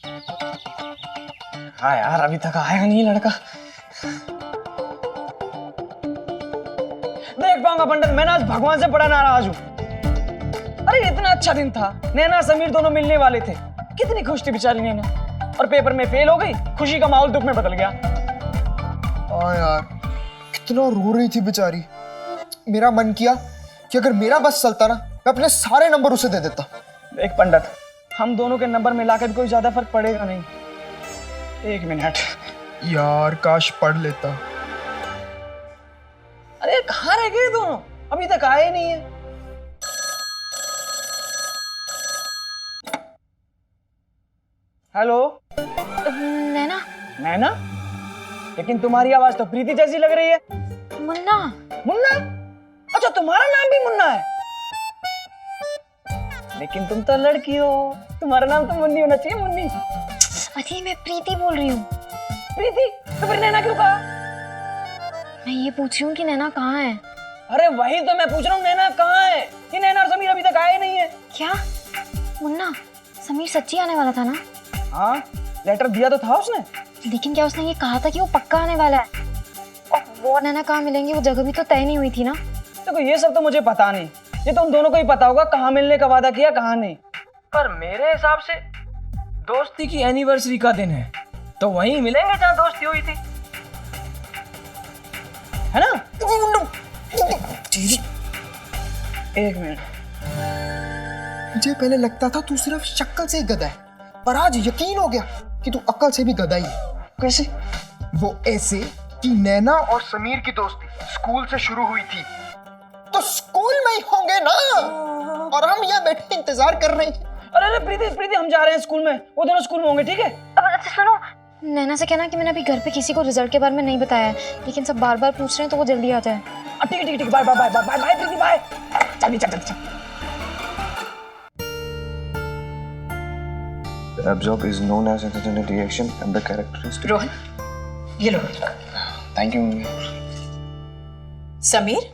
हाँ यार, अभी तक आया नहीं लड़का। देख पाऊंगा पंडित, मैं ना आज भगवान से बड़ा नाराज हूँ। अरे इतना अच्छा दिन था, नैना समीर दोनों मिलने वाले थे, कितनी खुश थी बेचारी नैना, और पेपर में फेल हो गई। खुशी का माहौल दुख में बदल गया। हाँ यार, कितना रो रही थी बेचारी। मेरा मन किया कि अगर मेरा बस चलता ना, मैं अपने सारे नंबर उसे दे देता। देख पंडित, हम दोनों के नंबर मिलाकर कोई ज्यादा फर्क पड़ेगा नहीं। एक मिनट यार, काश पढ़ लेता। अरे कहाँ रह गए दोनों, अभी तक आए नहीं है। हेलो नैना। नैना, लेकिन तुम्हारी आवाज तो प्रीति जैसी लग रही है। मुन्ना। मुन्ना? अच्छा, तुम्हारा नाम भी मुन्ना है? लेकिन तुम तो लड़की हो, तुम्हारा नाम तो मुन्नी होना चाहिए, मुन्नी। अरे मैं प्रीति बोल रही हूँ। प्रीति? तो फिर नैना क्यों कहा? मैं ये पूछ रही हूँ कि नैना कहाँ है। अरे वही तो मैं पूछ रहा हूँ, नैना कहाँ है? कि नैना और समीर अभी तक आए नहीं है। क्या मुन्ना, समीर सच्ची आने वाला था ना? हाँ, लेटर दिया तो था उसने। लेकिन क्या उसने ये कहा था कि वो पक्का आने वाला है? और वो नैना कहाँ मिलेंगे, वो जगह भी तो तय नहीं हुई थी ना? देखो ये सब तो मुझे पता नहीं, ये तो उन दोनों को ही पता होगा कहाँ मिलने का वादा किया कहाँ नहीं। पर मेरे हिसाब से दोस्ती की एनिवर्सरी का दिन है, तो वहीं मिलेंगे जहाँ दोस्ती हुई थी, है ना? एक मिनट, मुझे पहले लगता था तू सिर्फ शक्ल से ही गधा है, पर आज यकीन हो गया कि तू अक्ल से भी गधा ही है। कैसे? वो ऐसे कि नैना और समीर की दोस्ती स्कूल से शुरू हुई थी, तो स्कूल में ही होंगे ना, और हम यहाँ बैठे इंतजार कर रहे हैं। अरे प्रीति प्रीति, हम जा रहे हैं स्कूल में, वो दोनों स्कूल में होंगे, ठीक है? अब अच्छा सुनो, नैना से कहना कि मैंने अभी घर पे किसी को रिजल्ट के बारे में नहीं बताया है, लेकिन सब बार बार पूछ रहे हैं तो वो जल्दी आ जाए। ठीक है ठीक है, bye bye bye bye bye Preeti, bye. चल चल चल। The absorb is known as antigen reaction and the characteristic. Rohan, ये लो। Thank you, mummy. Sameer?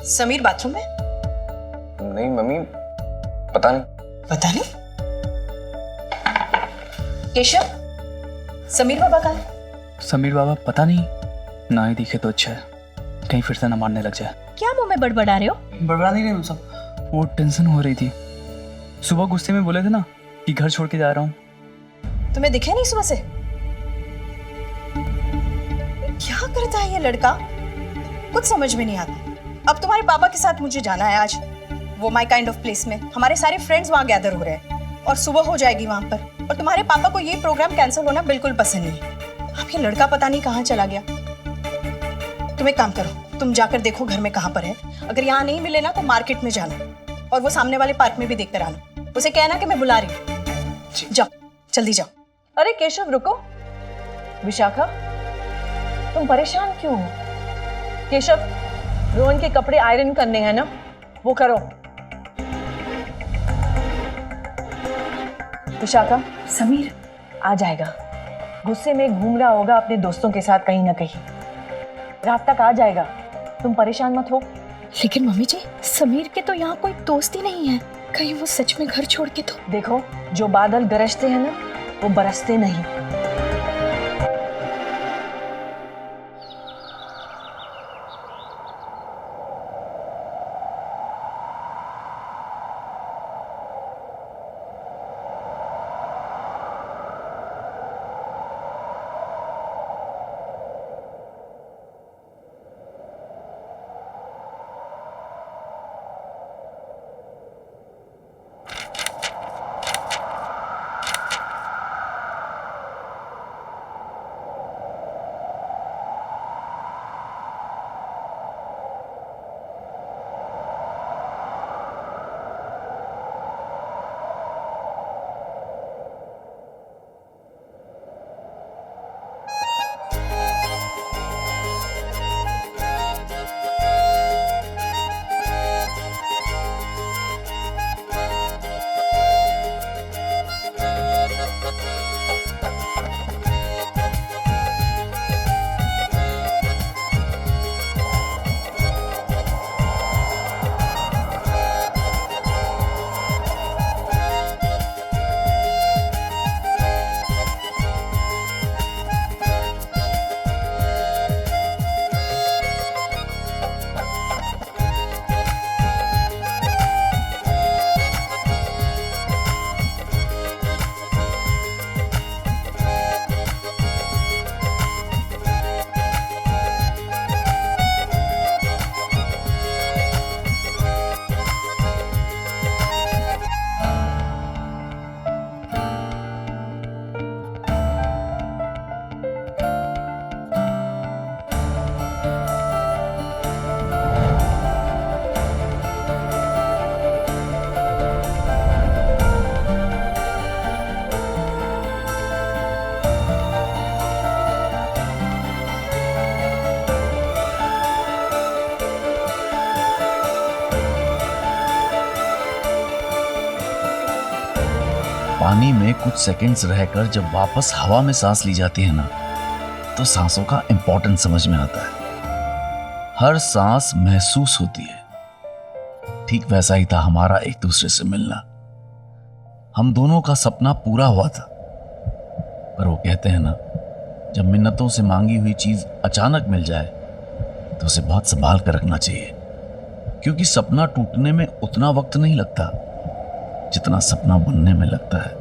Sameer bathroom में? नहीं मम्मी, पता नहीं। पता नहीं। केशव, समीर बाबा कहाँ है? समीर बाबा पता नहीं, ना ही दिखे तो अच्छा है, कहीं फिर से ना मारने लग जाए। क्या मुंह में बड़बड़ा रहे हो? बड़बड़ा नहीं रहे हम सब, वो टेंशन हो रही थी। सुबह गुस्से में बोले थे ना कि घर छोड़ के जा रहा हूँ। तुम्हें दिखे नहीं सुबह से? क्या करता है ये लड़का, कुछ समझ में नहीं आता। अब तुम्हारे पापा के साथ मुझे जाना है आज, वो माई काइंड ऑफ प्लेस में। हमारे सारे फ्रेंड्स वहाँ गैदर हो रहे हैं और सुबह हो जाएगी वहां पर, और तुम्हारे पापा को ये प्रोग्राम कैंसिल होना बिल्कुल पसंद नहीं। अब ये लड़का पता नहीं कहाँ चला गया। तुम एक काम करो, तुम जाकर देखो घर में कहाँ पर है। अगर यहाँ नहीं मिले ना तो मार्केट में जाना, और वो सामने वाले पार्क में भी देखते रहना। उसे कहना कि मैं बुला रही हूँ। जाओ, जल्दी जाओ। अरे केशव रुको। विशाखा, तुम परेशान क्यों हो? केशव, रोहन के कपड़े आयरन करने हैं ना, वो करो। विशाखा, समीर आ जाएगा, गुस्से में घूम रहा होगा अपने दोस्तों के साथ कहीं ना कहीं, रात तक आ जाएगा, तुम परेशान मत हो। लेकिन मम्मी जी, समीर के तो यहाँ कोई दोस्त ही नहीं है, कहीं वो सच में घर छोड़ के तो। देखो, जो बादल गरजते हैं ना, वो बरसते नहीं। पानी में कुछ सेकंड्स रहकर जब वापस हवा में सांस ली जाती है ना, तो सांसों का इंपॉर्टेंस समझ में आता है। हर सांस महसूस होती है। ठीक वैसा ही था हमारा एक दूसरे से मिलना। हम दोनों का सपना पूरा हुआ था। पर वो कहते हैं ना, जब मिन्नतों से मांगी हुई चीज अचानक मिल जाए तो उसे बहुत संभाल कर रखना चाहिए, क्योंकि सपना टूटने में उतना वक्त नहीं लगता जितना सपना बुनने में लगता है।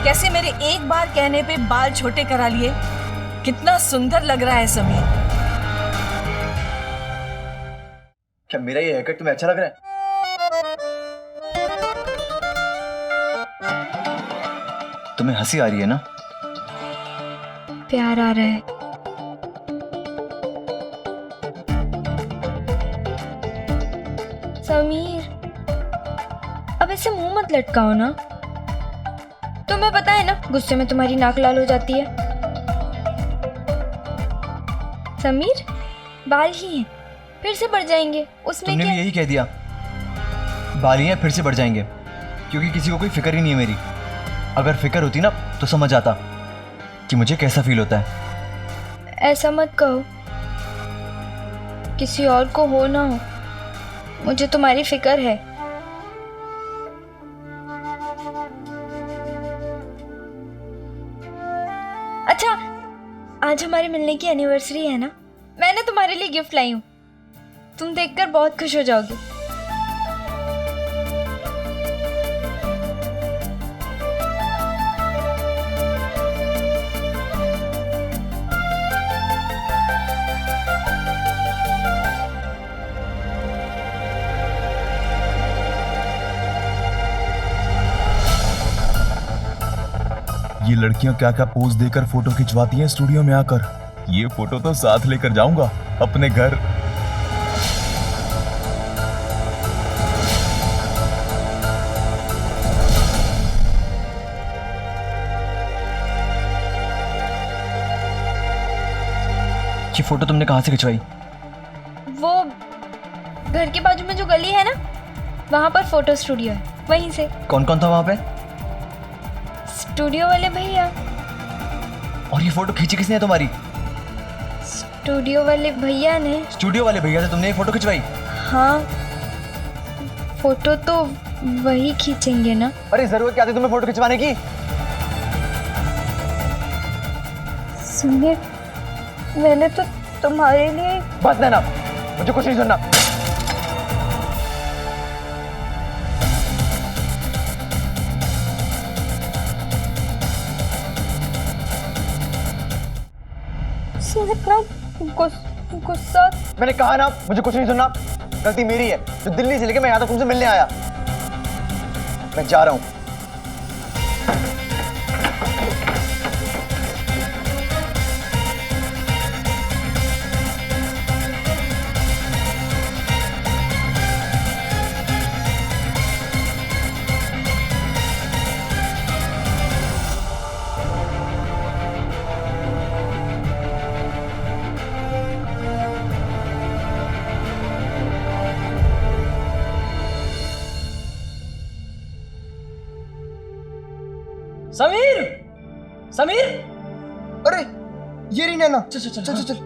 कैसे मेरे एक बार कहने पे बाल छोटे करा लिए। कितना सुंदर लग रहा है समीर। क्या मेरा ये हेयरकट तुम्हें अच्छा लग रहा है? तुम्हें हंसी आ रही है ना? प्यार आ रहा है। समीर, अब ऐसे मुंह मत लटकाओ ना। तुम्हें पता है ना, गुस्से में तुम्हारी नाक लाल हो जाती है। समीर, बाल ही हैं, फिर से बढ़ जाएंगे, उसमें तुमने क्या? भी यही कह दिया, बालियां फिर से बढ़ जाएंगे, क्योंकि किसी को कोई फिक्र ही नहीं है मेरी। अगर फिक्र होती ना तो समझ आता कि मुझे कैसा फील होता है। ऐसा मत कहो, किसी और को हो ना हो, मुझे तुम्हारी फिक्र है। अच्छा, आज हमारे मिलने की एनिवर्सरी है ना, मैंने तुम्हारे लिए गिफ्ट लाई हूँ, तुम देखकर बहुत खुश हो जाओगे। ये लड़कियां क्या क्या पोज देकर फोटो खिंचवाती हैं स्टूडियो में आकर। ये फोटो तो साथ लेकर जाऊंगा अपने घर। ये फोटो तुमने कहाँ से खिंचवाई? वो घर के बाजू में जो गली है ना, वहां पर फोटो स्टूडियो है, वहीं से। कौन कौन था वहां पे? स्टूडियो वाले भैया। और ये फोटो खींची किसने है तुम्हारी? स्टूडियो वाले भैया ने। स्टूडियो वाले भैया से तुमने ये फोटो खिंचवाई? हाँ, फोटो तो वही खींचेंगे ना। अरे जरूरत क्या थी तुम्हें फोटो खिंचवाने की? सुनिए, मैंने तो तुम्हारे लिए। बस नैना, मुझे कुछ नहीं सुनना। इतना गुस्सा। मैंने कहा ना, मुझे कुछ नहीं सुनना। गलती मेरी है जो दिल्ली से लेके मैं यहाँ तक तुमसे मिलने आया। मैं जा रहा हूँ। समीर, समीर, अरे ये रही नैना। चल चल चल चल चल चल।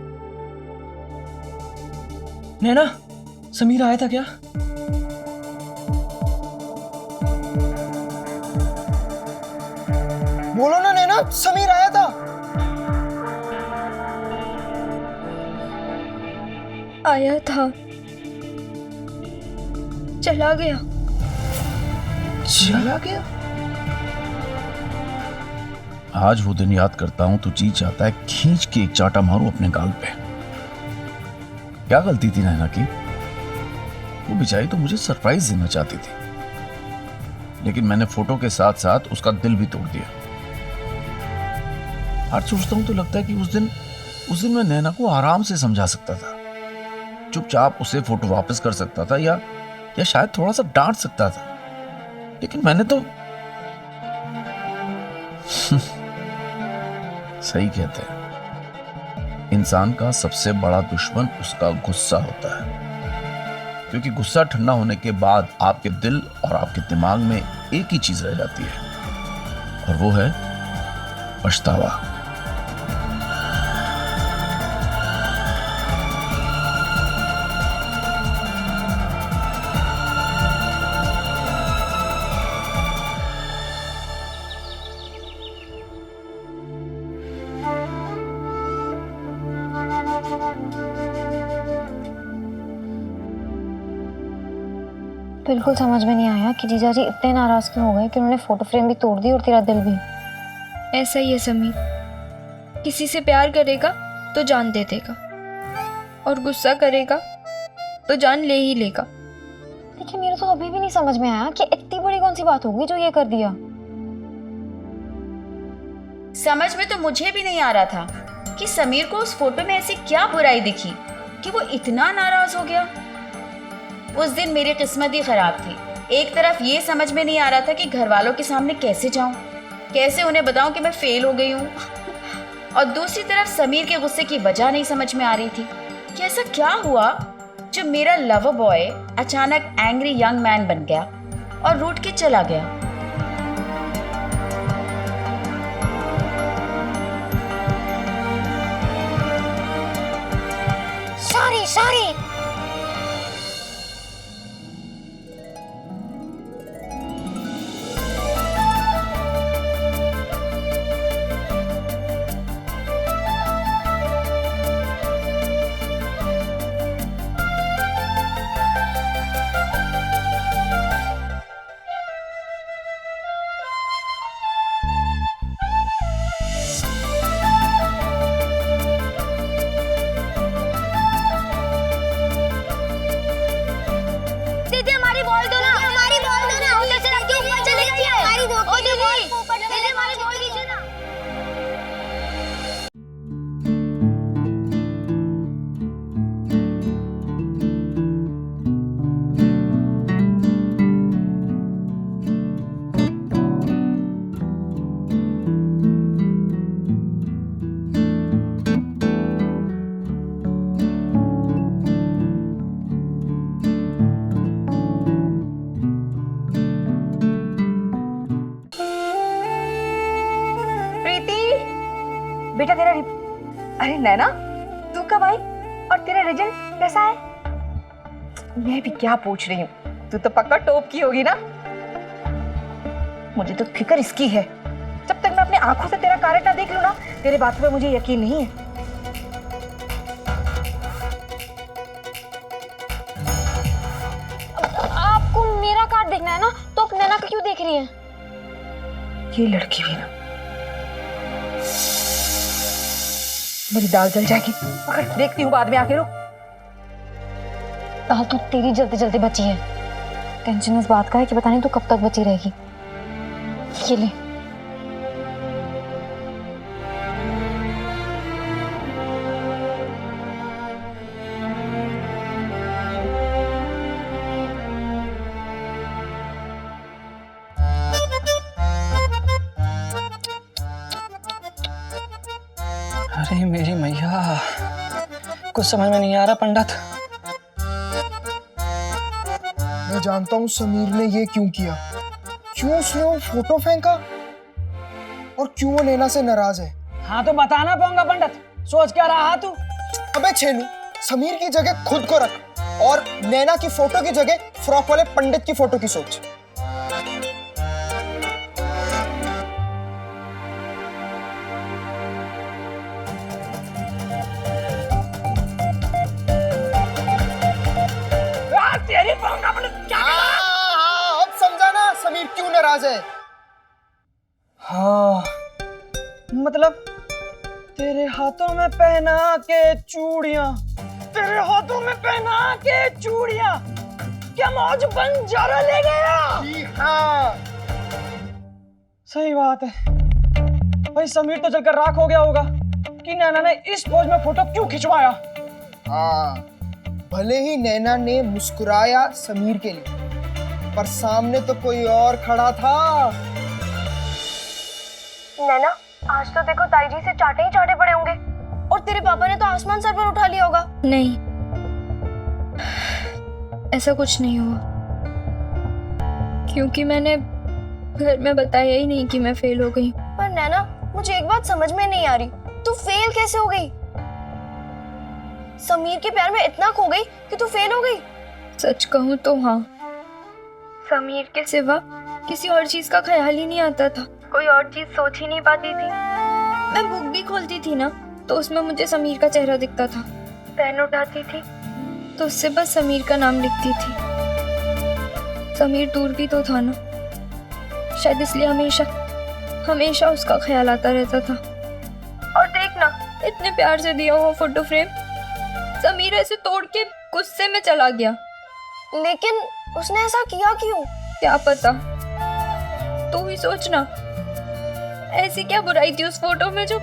नैना, समीर आया था क्या? बोलो ना नैना, समीर आया था। आया था, चला गया। चला गया? आज वो दिन याद करता हूं तो जी चाहता है खींच के एक चाटा मारूं अपने गाल पे। क्या गलती थी नैना की? वो बेचारी तो मुझे सरप्राइज देना चाहती थी, लेकिन मैंने फोटो के साथ साथ उसका दिल भी तोड़ दिया। आज सोचता हूं तो लगता है कि उस दिन मैं नैना को आराम से समझा सकता था, चुपचाप उसे फोटो वापस कर सकता था, या शायद थोड़ा सा डांट सकता था, लेकिन मैंने तो सही कहते हैं, इंसान का सबसे बड़ा दुश्मन उसका गुस्सा होता है, क्योंकि गुस्सा ठंडा होने के बाद आपके दिल और आपके दिमाग में एक ही चीज रह जाती है, और वो है पछतावा। बिल्कुल समझ में नहीं आया कि जीजा जी इतने नाराज क्यों हो गए कि उन्होंने फोटो फ्रेम भी तोड़ दी और तेरा दिल भी। ऐसा ही है समीर, किसी से प्यार करेगा तो जान दे देगा और गुस्सा करेगा तो जान ले ही लेगा। लेकिन मेरे तो अभी भी नहीं समझ में आया कि इतनी बड़ी कौन सी बात होगी जो ये कर दिया। समझ में तो मुझे भी नहीं आ रहा था कि समीर को उस फोटो में ऐसी क्या बुराई दिखी कि वो इतना नाराज हो गया। उस दिन मेरी किस्मत ही खराब थी। एक तरफ ये समझ में नहीं आ रहा था कि घर वालों के सामने कैसे जाऊं, कैसे उन्हें बताऊं कि मैं फेल हो गई हूं, और दूसरी तरफ समीर के गुस्से की वजह नहीं समझ में आ रही थी कि ऐसा क्या हुआ जो मेरा लवर बॉय अचानक एंग्री यंग मैन बन गया और रूठ के चला गया। सॉरी बेटा तेरा अरे नैना, तू कब आई और तेरा रिजल्ट कैसा है? मैं भी क्या पूछ रही हूँ, तू तो पक्का टॉप की होगी ना। मुझे तो फिक्र इसकी है, जब तक मैं अपनी आंखों से तेरा कार्य ना देख लूं ना, तेरे बातों पे मुझे यकीन नहीं है। आपको मेरा कार्ड देखना है ना, तो आप नैना का क्यों देख रही है? ये लड़की भी ना, मेरी दाल जल जाएगी अगर देखती हूँ बाद में आके। रुक, दाल तो तेरी जल्दी जल्दी बची है। टेंशन इस बात का है कि पता नहीं तू कब तक बची रहेगी। ये ले। अरे मेरी मैया, कुछ समझ में नहीं आ रहा पंडित। मैं जानता हूँ समीर ने ये क्यों किया, क्यों उसने वो फोटो फेंका और क्यों वो नैना से नाराज है। हाँ तो बताना पाऊंगा पंडित, सोच क्या रहा तू? अबे छेनू, समीर की जगह खुद को रख और नैना की फोटो की जगह फ्रॉक वाले पंडित की फोटो की सोच। अब समझा ना समीर क्यों नाराज है। हाँ मतलब तेरे हाथों में पहना के चूड़ियां, तेरे हाथों में पहना के चूड़ियां, क्या मौज बंजारा ले गया? जी हाँ, सही बात है भाई। समीर तो जलकर राख हो गया होगा कि नैना ने इस पोज में फोटो क्यों खिंचवाया। हाँ, भले ही नैना ने मुस्कुराया समीर के लिए, पर सामने तो कोई और खड़ा था। नैना, आज तो देखो ताई जी से चाटे ही चाटे पड़े होंगे, और तेरे पापा ने तो आसमान सर पर उठा लिया होगा। नहीं, ऐसा कुछ नहीं हुआ, क्योंकि मैंने घर में बताया ही नहीं कि मैं फेल हो गई। पर नैना, मुझे एक बात समझ में नहीं आ रही, तू फेल कैसे हो गई? समीर के प्यार में इतना खो गई कि तू फेल हो गई? सच कहूँ तो हाँ, समीर के सिवा किसी और चीज का ख्याल ही नहीं आता था, कोई और चीज सोच ही नहीं पाती थी। मैं बुक भी खोलती थी ना, तो उसमें मुझे समीर का चेहरा दिखता था। पेन उठाती थी तो उससे बस समीर का नाम लिखती थी। समीर दूर भी तो था ना, शायद इसलिए हमेशा हमेशा उसका ख्याल आता रहता था। और देखना, इतने प्यार से दिया हुआ फोटो फ्रेम समीर ऐसे तोड़ के गुस्से में चला गया। लेकिन उसने ऐसा किया क्यों? क्या पता, तू ही सोचना, ऐसी क्या बुराई थी उस फोटो में जो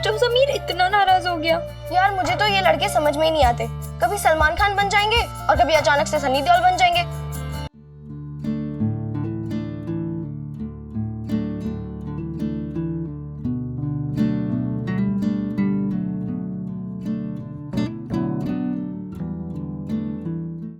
समीर इतना नाराज हो गया। यार मुझे तो ये लड़के समझ में ही नहीं आते, कभी सलमान खान बन जाएंगे और कभी अचानक से सनी देओल बन जाएंगे।